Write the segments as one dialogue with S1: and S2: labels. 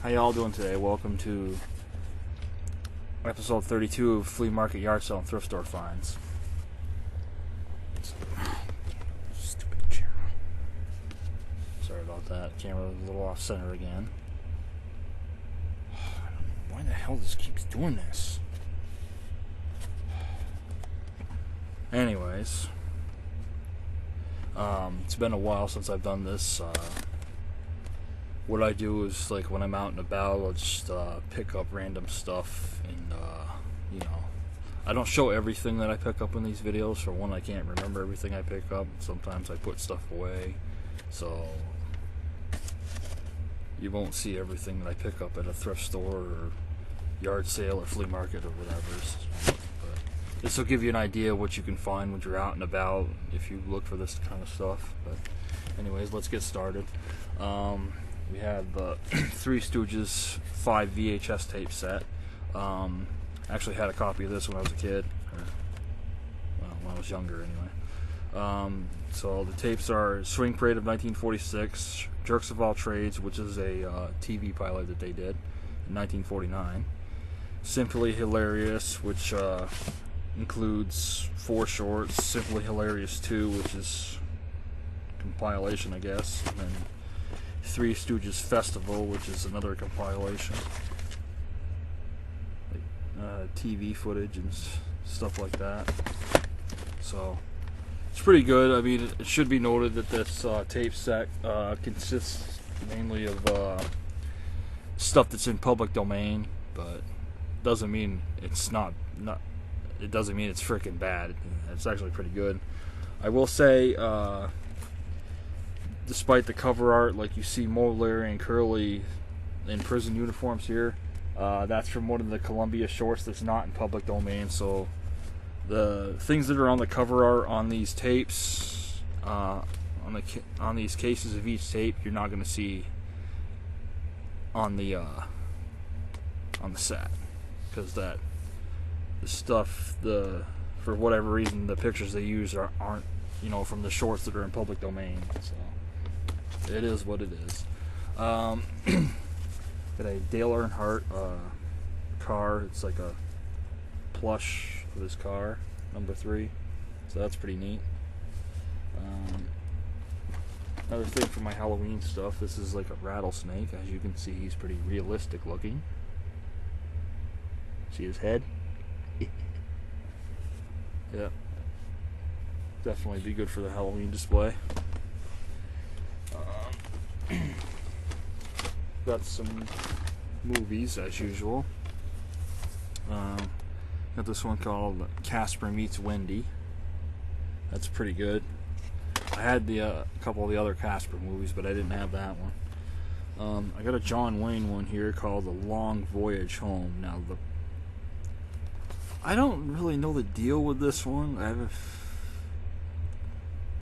S1: How y'all doing today? Welcome to episode 32 of Flea Market Yard Sale and Thrift Store Finds. Stupid camera. Sorry about that. Camera was a little off center again. I don't know why the hell this keeps doing this. Anyways, it's been a while since I've done this. What I do is, like, when I'm out and about, I'll just pick up random stuff, and you know, I don't show everything that I pick up in these videos. For one, I can't remember everything I pick up. Sometimes I put stuff away, so you won't see everything that I pick up at a thrift store or yard sale or flea market or whatever. But this will give you an idea of what you can find when you're out and about if you look for this kind of stuff. But anyways, let's get started. We have the Three Stooges 5 VHS tape set. Actually had a copy of this when I was a kid. Well, when I was younger anyway. So the tapes are Swing Parade of 1946, Jerks of All Trades, which is a TV pilot that they did in 1949. Simply Hilarious, which includes 4 shorts. Simply Hilarious 2, which is compilation, I guess. And then Three Stooges Festival, which is another compilation, like TV footage and stuff like that. So it's pretty good. I mean, it should be noted that this tape set consists mainly of stuff that's in public domain, but doesn't mean it's not. It doesn't mean it's freaking bad. It's actually pretty good. I will say, despite the cover art, like you see Mo, Larry, and Curly in prison uniforms here, that's from one of the Columbia shorts that's not in public domain. So the things that are on the cover art on these tapes, on these cases of each tape, you're not going to see on the set, because the stuff, for whatever reason, the pictures they use aren't from the shorts that are in public domain. So it is what it is. Got a Dale Earnhardt car. It's like a plush of his car, number 3. So that's pretty neat. Another thing for my Halloween stuff. This is like a rattlesnake. As you can see, he's pretty realistic looking. See his head? Yeah. Definitely be good for the Halloween display. Got some movies as usual. Got this one called Casper Meets Wendy. That's pretty good. I had a couple of the other Casper movies, but I didn't have that one. I got a John Wayne one here called The Long Voyage Home. Now, I don't really know the deal with this one. I've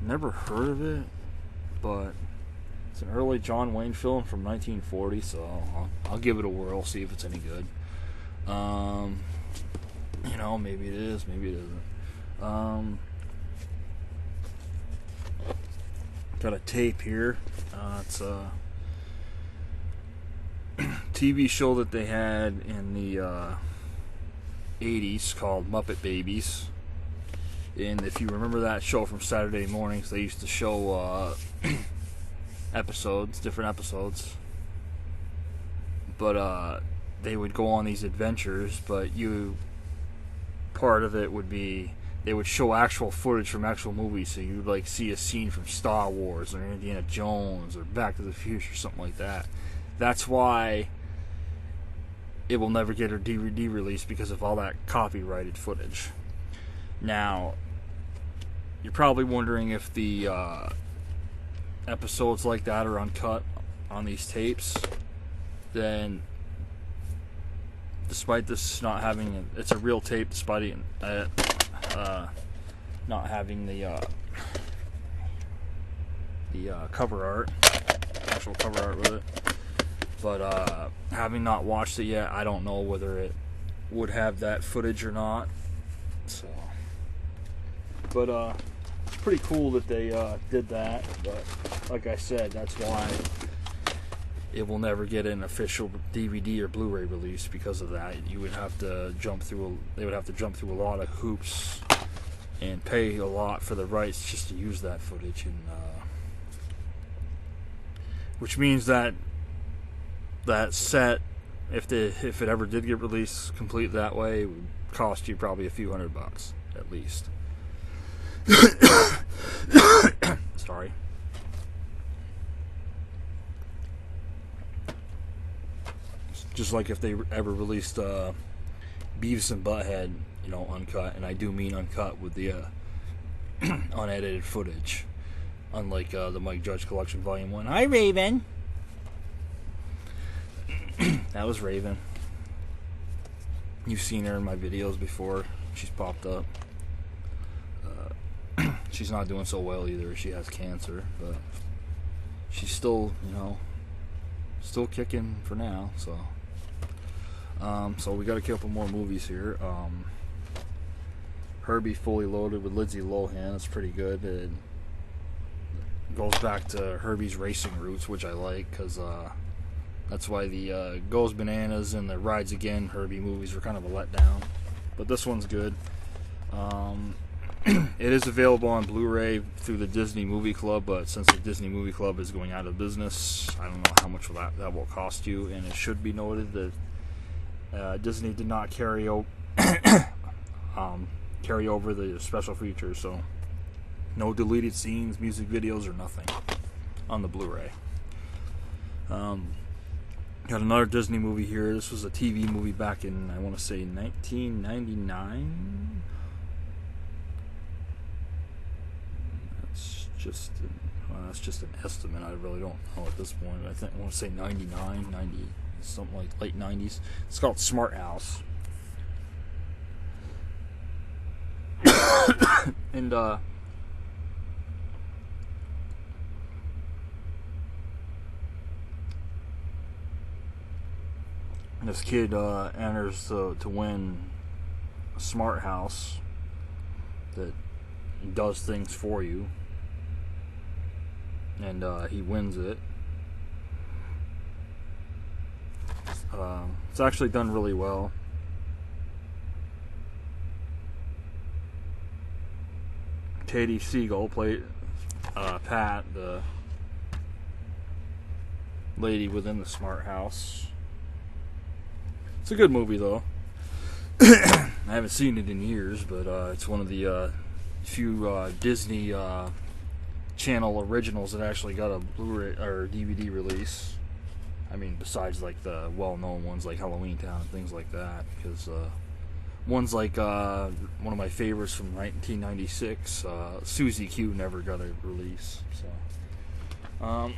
S1: never heard of it, but it's an early John Wayne film from 1940, so I'll give it a whirl, see if it's any good. Maybe it is, maybe it isn't. Got a tape here. It's a TV show that they had in the 80s called Muppet Babies. And if you remember that show from Saturday mornings, they used to show different episodes, but they would go on these adventures, but part of it would be they would show actual footage from actual movies, so you'd like see a scene from Star Wars or Indiana Jones or Back to the Future, something like that. That's why it will never get a DVD release, because of all that copyrighted footage. Now, you're probably wondering if the episodes like that are uncut on these tapes. Then, despite this not having it's a real tape, despite it not having the cover art, actual cover art with it. But having not watched it yet, I don't know whether it would have that footage or not. So, but it's pretty cool that they did that. But like I said, that's why it will never get an official DVD or Blu-ray release because of that. You would have to jump through. They would have to jump through a lot of hoops and pay a lot for the rights just to use that footage, and which means that that set, if it ever did get released complete that way, it would cost you probably a few $100 at least. Sorry. Just like if they ever released Beavis and Butthead, uncut, and I do mean uncut with the unedited footage, unlike the Mike Judge Collection Volume 1. Hi, Raven! That was Raven. You've seen her in my videos before. She's popped up. She's not doing so well either. She has cancer, but she's still, still kicking for now, so... So we got a couple more movies here. Herbie Fully Loaded with Lindsay Lohan. It's pretty good. It goes back to Herbie's racing roots, which I like, because that's why the Goes Bananas and the Rides Again Herbie movies were kind of a letdown. But this one's good. It is available on Blu-ray through the Disney Movie Club, but since the Disney Movie Club is going out of business, I don't know how much that will cost you. And it should be noted that Disney did not carry over the special features, so no deleted scenes, music videos, or nothing on the Blu-ray. Got another Disney movie here. This was a TV movie back in, I want to say, 1999. That's just an estimate. I really don't know at this point. I want to say 99, 90. Something like late 90s. It's called Smart House. And this kid enters to win a smart house that does things for you, and he wins it. It's actually done really well. Katie Siegel played Pat, the lady within the smart house. It's a good movie, though. I haven't seen it in years, but it's one of the few Disney Channel originals that actually got a Blu-ray or DVD release. I mean, besides like the well-known ones like Halloween Town and things like that, because ones like one of my favorites from 1996, Susie Q, never got a release. So,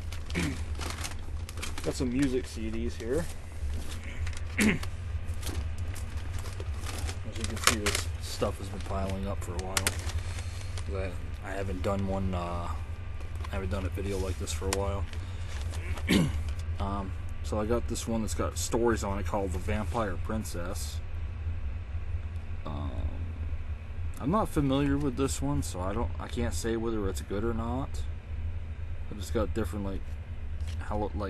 S1: got some music CDs here. As you can see, this stuff has been piling up for a while. I haven't done one. I haven't done a video like this for a while. So I got this one that's got stories on it called The Vampire Princess. I'm not familiar with this one, so I can't say whether it's good or not. But it's got different like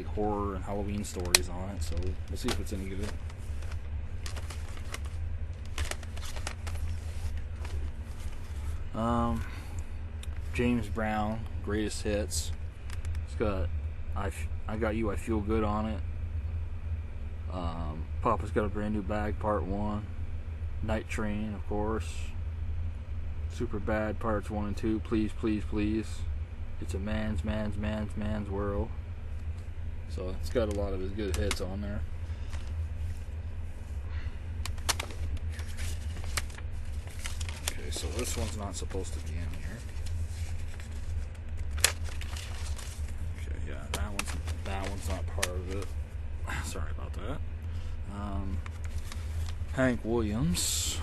S1: horror and Halloween stories on it, so we'll see if it's any good. James Brown, Greatest Hits. It's got I Got You, I Feel Good on it. Papa's Got a Brand New Bag, Part 1. Night Train, of course. Super Bad, Parts 1 and 2. Please, Please, Please. It's a man's world. So it's got a lot of his good hits on there. Okay, so this one's not supposed to be in here. Okay, yeah, that one's not part of it. Sorry about that. Hank Williams,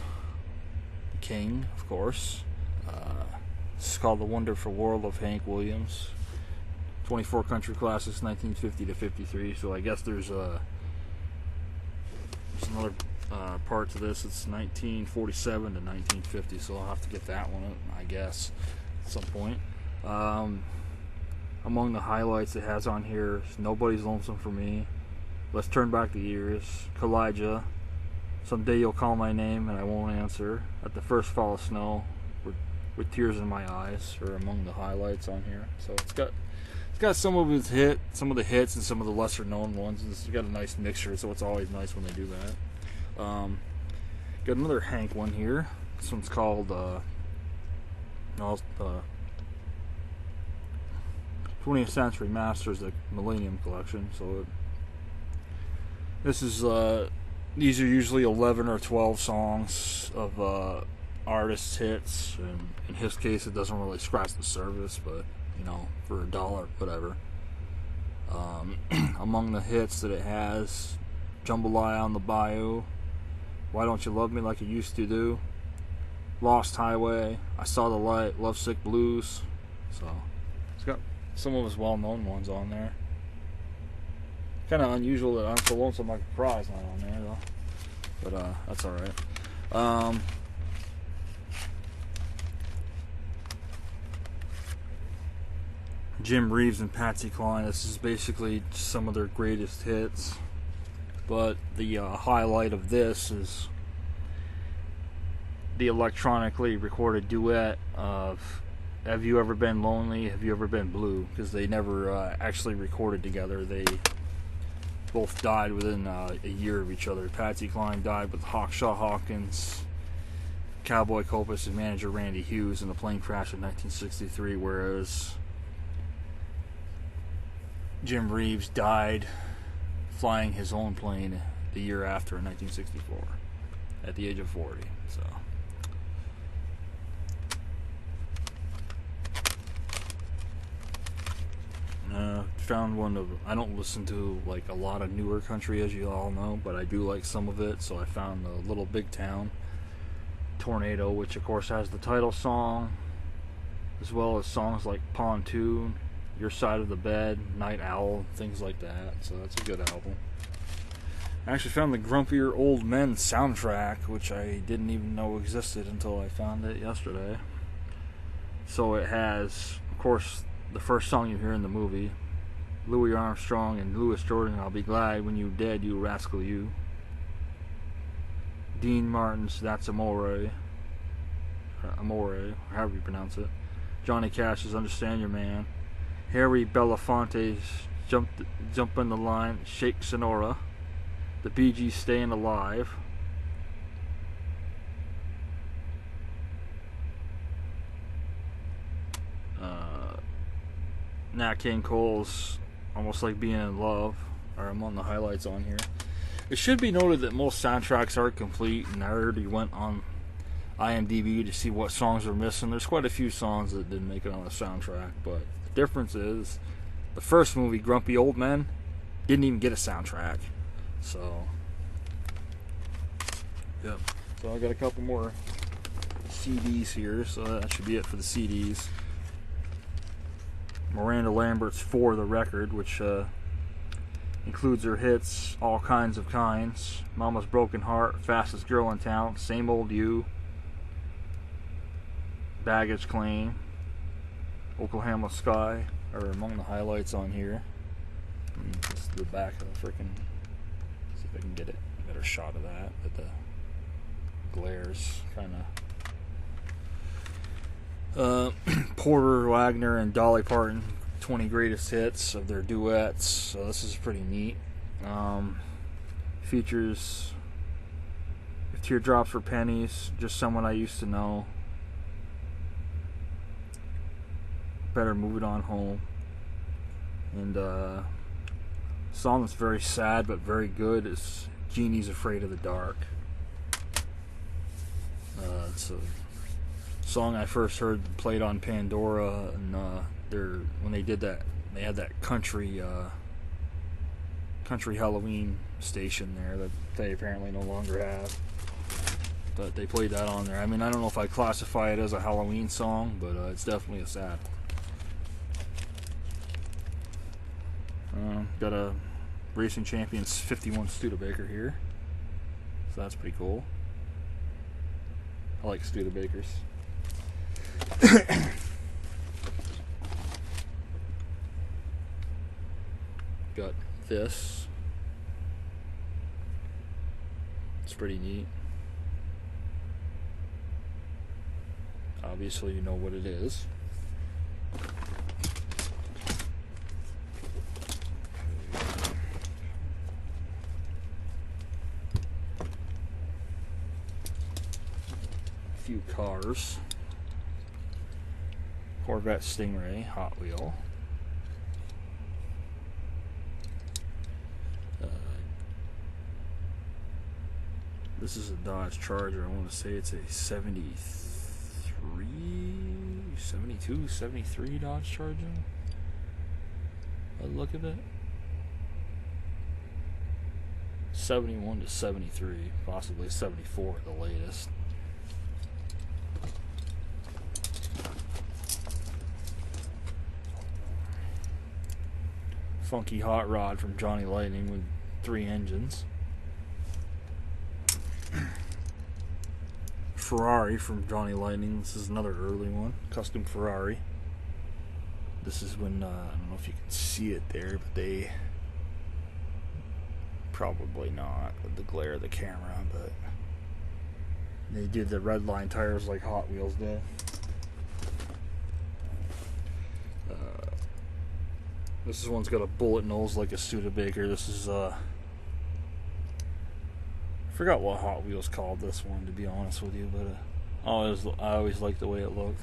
S1: King, of course. This is called The Wonderful World of Hank Williams. 24 country classics, 1950 to 53. So I guess there's another part to this. It's 1947 to 1950. So I'll have to get that one, I guess, at some point. Among the highlights it has on here is Nobody's Lonesome for Me, Let's Turn Back the Years, Kalijah, Someday You'll Call My Name and I Won't Answer, At the First Fall of Snow, with Tears in My Eyes are among the highlights on here. So it's got some of the hits and some of the lesser known ones. It's got a nice mixture, so it's always nice when they do that. Got another Hank one here. This one's called 20th Century Masters, the Millennium Collection. So this is these are usually 11 or 12 songs of artist hits, and in his case it doesn't really scratch the surface, but you know, for $1, whatever. Among the hits that it has: Jambalaya on the Bayou, Why Don't You Love Me Like You Used to Do, Lost Highway, I Saw the Light, Lovesick Blues. So it's got some of his well-known ones on there. Kind of unusual that I'm So Lonesome Like a Cry's not on there though, but that's alright. Jim Reeves and Patsy Cline, this is basically some of their greatest hits, but the highlight of this is the electronically recorded duet of Have You Ever Been Lonely, Have You Ever Been Blue, because they never actually recorded together. They both died within a year of each other. Patsy Cline died with Hawkshaw Hawkins, Cowboy Copas, and manager Randy Hughes in a plane crash in 1963, whereas Jim Reeves died flying his own plane the year after in 1964 at the age of 40. So found one of, I don't listen to like a lot of newer country, as you all know, but I do like some of it. So I found the Little Big Town Tornado, which of course has the title song, as well as songs like Pontoon, Your Side of the Bed, Night Owl, things like that. So that's a good album. I actually found the Grumpier Old Men soundtrack, which I didn't even know existed until I found it yesterday. So it has, of course, the first song you hear in the movie, Louis Armstrong and Louis Jordan, I'll Be Glad When You Dead, You Rascal You. Dean Martin's That's Amore, however you pronounce it. Johnny Cash's Understand Your Man. Harry Belafonte's Jump in the Line, Shake Sonora. The Bee Gees' Staying Alive. Nat King Cole's Almost Like Being in Love are among the highlights on here. It should be noted that most soundtracks are complete, and I already went on IMDb to see what songs are missing. There's quite a few songs that didn't make it on the soundtrack, but the difference is the first movie, Grumpy Old Men, didn't even get a soundtrack. So, yep. So I got a couple more CDs here, so that should be it for the CDs. Miranda Lambert's For the Record, which includes her hits All Kinds of Kinds, Mama's Broken Heart, Fastest Girl in Town, Same Old You, Baggage Claim, Oklahoma Sky are among the highlights on here. This is the back of the freaking. See if I can get a better shot of that, but the glares kind of. Porter Wagner and Dolly Parton, 20 greatest hits of their duets. So this is pretty neat. Features If Teardrops Were Pennies, Just Someone I Used to Know, Better Move It On Home, and song that's very sad but very good is Jeannie's Afraid of the Dark. It's a song I first heard played on Pandora, and when they did that, they had that country Halloween station there that they apparently no longer have, but they played that on there. I mean, I don't know if I classify it as a Halloween song, but it's definitely a sad one. Got a Racing Champions 51 Studebaker here, so that's pretty cool. I like Studebakers. got this. It's pretty neat. Obviously, you know what it is. A few cars. Corvette Stingray Hot Wheel. This is a Dodge Charger. I want to say it's a 73, 72, 73 Dodge Charger. By the look of it. 71 to 73, possibly 74 at the latest. Funky hot rod from Johnny Lightning with 3 engines. Ferrari from Johnny Lightning. This is another early one. Custom Ferrari. This is when, I don't know if you can see it there, but they... Probably not with the glare of the camera, but... They did the red line tires like Hot Wheels did. This one's got a bullet nose like a Studebaker. This is, I forgot what Hot Wheels called this one, to be honest with you, but I always liked the way it looked.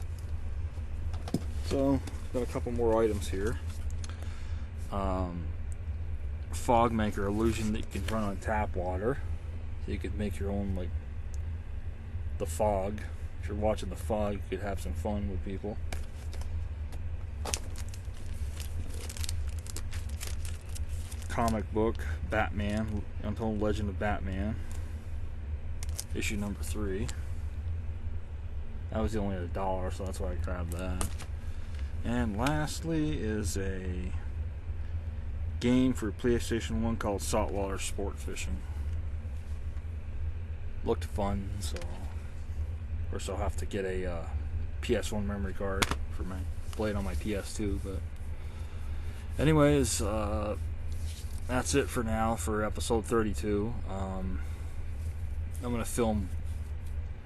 S1: So, got a couple more items here. Fog maker illusion that you can run on tap water. So you could make your own, like, the fog. If you're watching the fog, you could have some fun with people. Comic book, Batman, Untold Legend of Batman. Issue number 3. That was only $1, so that's why I grabbed that. And lastly is a game for PlayStation 1 called Saltwater Sport Fishing. Looked fun, so of course I'll have to get a PS1 memory card for my play it on my PS2. But anyways, that's it for now for episode 32. I'm gonna film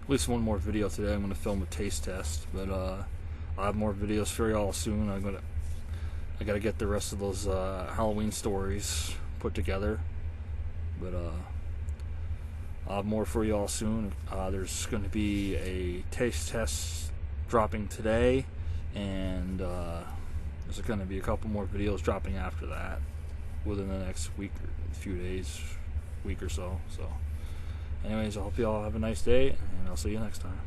S1: at least one more video today. I'm gonna film a taste test, but I'll have more videos for y'all soon. I gotta get the rest of those Halloween stories put together, but I'll have more for y'all soon. There's gonna be a taste test dropping today, and there's gonna be a couple more videos dropping after that within the next week or a few days, week or so. So anyways, I hope y'all have a nice day, and I'll see you next time.